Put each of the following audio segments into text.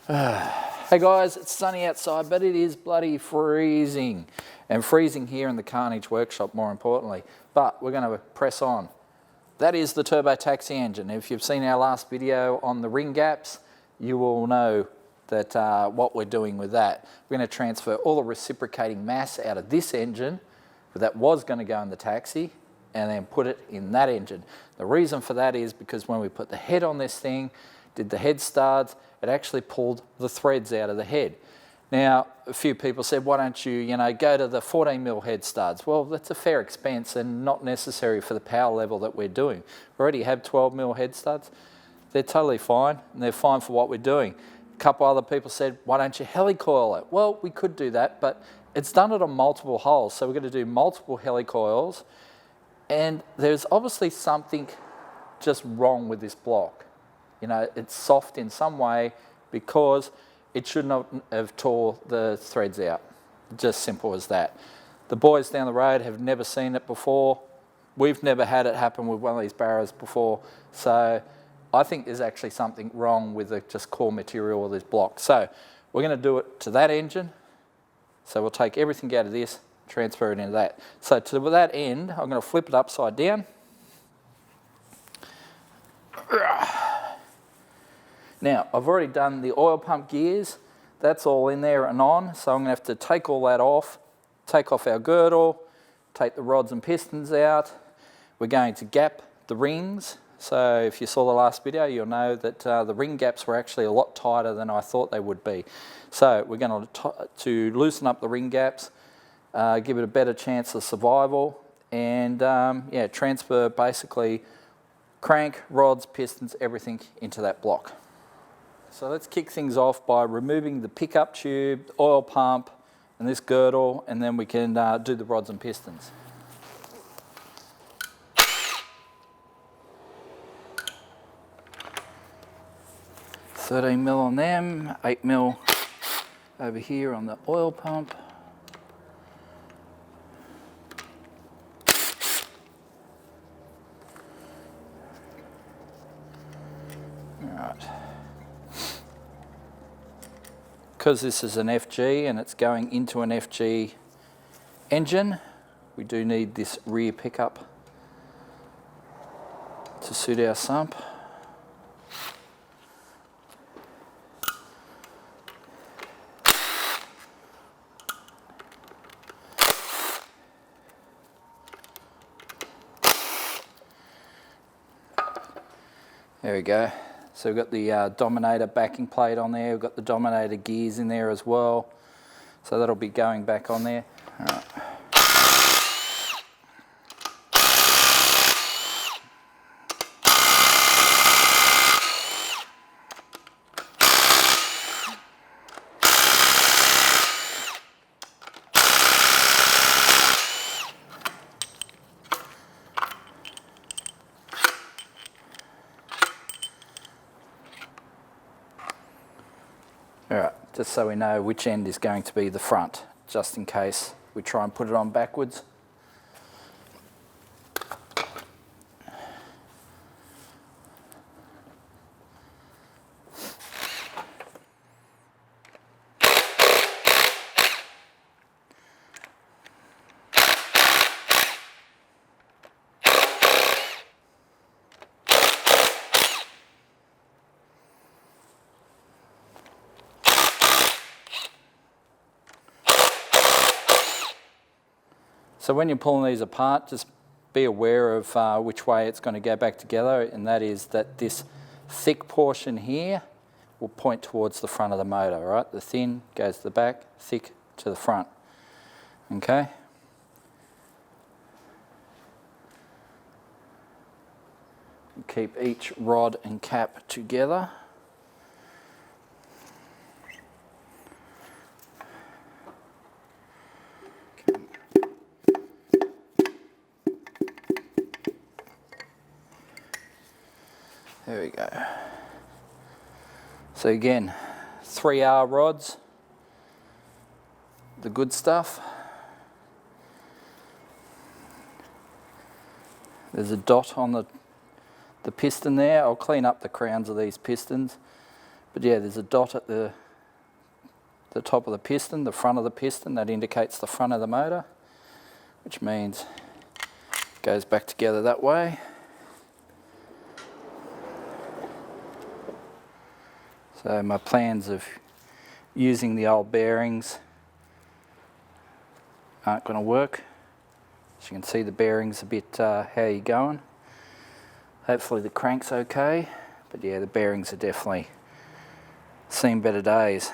Hey guys, it's sunny outside, but it is bloody freezing. And freezing here in the Carnage workshop, more importantly. But we're going to press on. That is the turbo taxi engine. If you've seen our last video on the ring gaps, you will know that what we're doing with that. We're going to transfer all the reciprocating mass out of this engine, but that was going to go in the taxi, and then put it in that engine. The reason for that is because when we put the head on this thing, did the head studs, it actually pulled the threads out of the head. Now, a few people said, why don't you, go to the 14mm head studs? Well, that's a fair expense and not necessary for the power level that we're doing. We already have 12mm head studs. They're totally fine, and they're fine for what we're doing. A couple other people said, why don't you helicoil it? Well, we could do that, but it's done it on multiple holes, so we're going to do multiple helicoils, and there's obviously something just wrong with this block. It's soft in some way because it should not have tore the threads out. Just simple as that. The boys down the road have never seen it before. We've never had it happen with one of these barrows before. So I think there's actually something wrong with the just core material of this block. So we're going to do it to that engine. So we'll take everything out of this, transfer it into that. So to that end, I'm going to flip it upside down. Now, I've already done the oil pump gears. That's all in there and on, so I'm going to have to take all that off, take off our girdle, take the rods and pistons out. We're going to gap the rings. So if you saw the last video, you'll know that the ring gaps were actually a lot tighter than I thought they would be. So we're going to loosen up the ring gaps, give it a better chance of survival, and transfer basically crank, rods, pistons, everything into that block. So let's kick things off by removing the pickup tube, the oil pump, and this girdle, and then we can do the rods and pistons. $13mm on them, 8mm over here on the oil pump. Because this is an FG and it's going into an FG engine, we do need this rear pickup to suit our sump. There we go. So we've got the Dominator backing plate on there, we've got the Dominator gears in there as well. So that'll be going back on there. All right. Alright, just so we know which end is going to be the front, just in case we try and put it on backwards. So when you're pulling these apart, just be aware of which way it's going to go back together, and that is that this thick portion here will point towards the front of the motor, right? The thin goes to the back, thick to the front, okay? Keep each rod and cap together. There we go. So again, 3R rods, the good stuff. There's a dot on the piston there. I'll clean up the crowns of these pistons. But yeah, there's a dot at the top of the piston, the front of the piston, that indicates the front of the motor, which means it goes back together that way. So my plans of using the old bearings aren't going to work. As you can see, the bearings a bit how you going. Hopefully the crank's okay, but yeah, the bearings are definitely seen better days.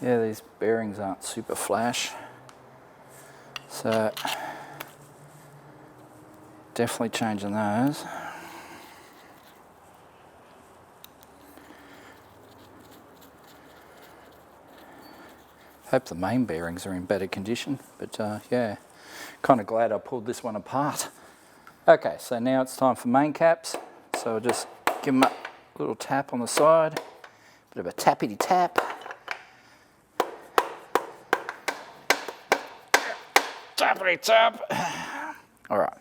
Yeah, these bearings aren't super flash, so definitely changing those. Hope the main bearings are in better condition, but yeah, kind of glad I pulled this one apart. Okay, so now it's time for main caps, so I'll just give them a little tap on the side, bit of a tappity tap. Tappity tap. All right,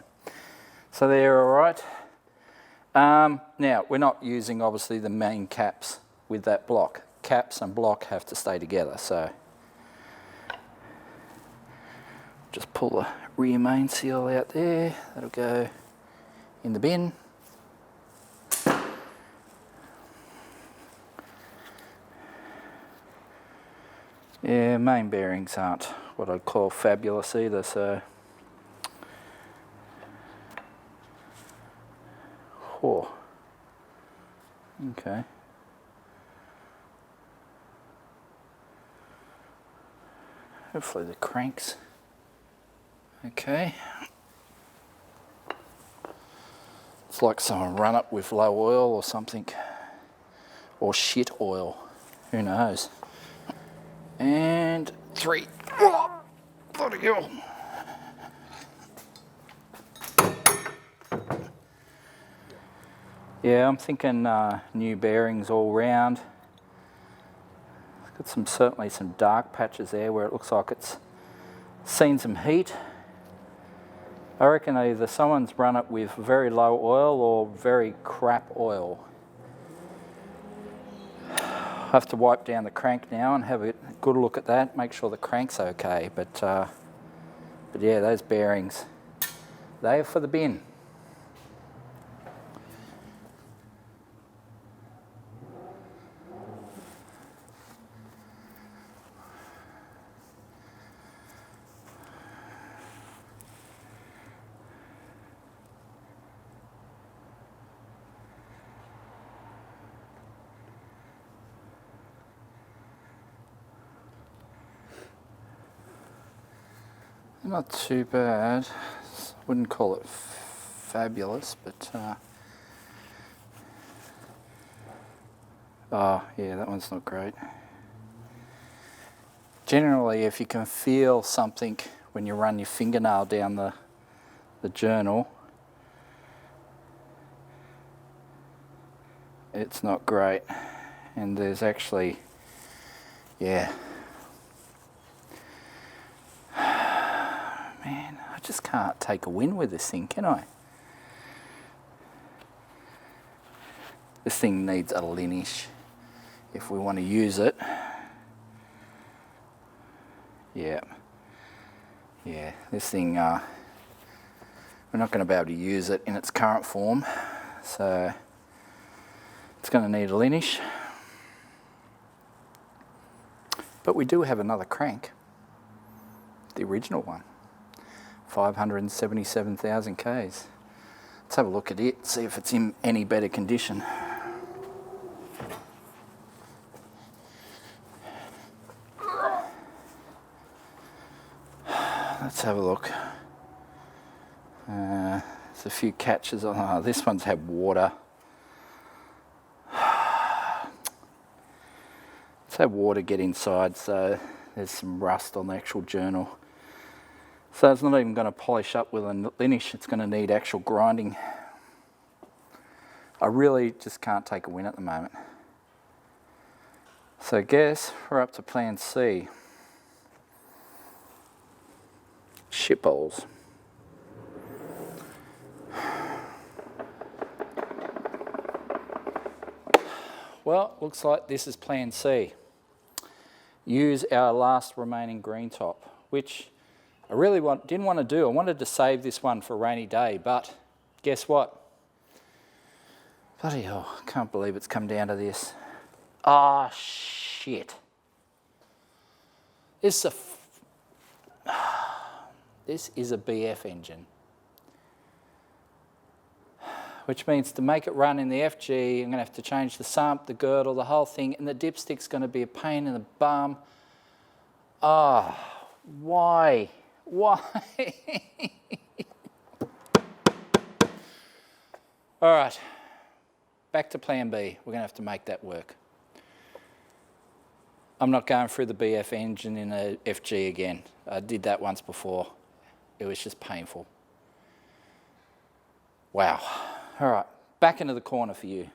so they're all right. Now, we're not using obviously the main caps with that block. Caps and block have to stay together, so just pull the rear main seal out there. That'll go in the bin. Yeah, main bearings aren't what I'd call fabulous either, so oh, okay. Hopefully the crank's okay. It's like someone run up with low oil or something, or shit oil, who knows. And 3. Oh, bloody hell. Yeah, I'm thinking new bearings all round. Got certainly some dark patches there where it looks like it's seen some heat. I reckon either someone's run it with very low oil or very crap oil. I have to wipe down the crank now and have a good look at that, make sure the crank's okay. But yeah, those bearings, they are for the bin. Not too bad. Wouldn't call it fabulous, but oh yeah, that one's not great. Generally, if you can feel something when you run your fingernail down the journal, it's not great. And there's actually, yeah. Man, I just can't take a win with this thing, can I? This thing needs a linish if we want to use it. Yeah. Yeah, this thing, we're not going to be able to use it in its current form, so it's going to need a linish. But we do have another crank, the original one. 577,000 Ks. Let's have a look at it, see if it's in any better condition. Let's have a look. There's a few catches on. Oh, this one's had water. It's had water get inside, so there's some rust on the actual journal. So it's not even going to polish up with a linish, it's going to need actual grinding. I really just can't take a win at the moment. So I guess we're up to plan C. Shitballs. Well, looks like this is plan C. Use our last remaining green top, which I really didn't want to do. I wanted to save this one for a rainy day, but guess what? Bloody hell, I can't believe it's come down to this. Ah, shit. This is a BF engine. Which means to make it run in the FG, I'm going to have to change the sump, the girdle, the whole thing, and the dipstick's going to be a pain in the bum. Ah, why? Why? All right, back to plan B. We're going to have to make that work. I'm not going through the BF engine in a FG again. I did that once before. It was just painful. Wow. All right, back into the corner for you.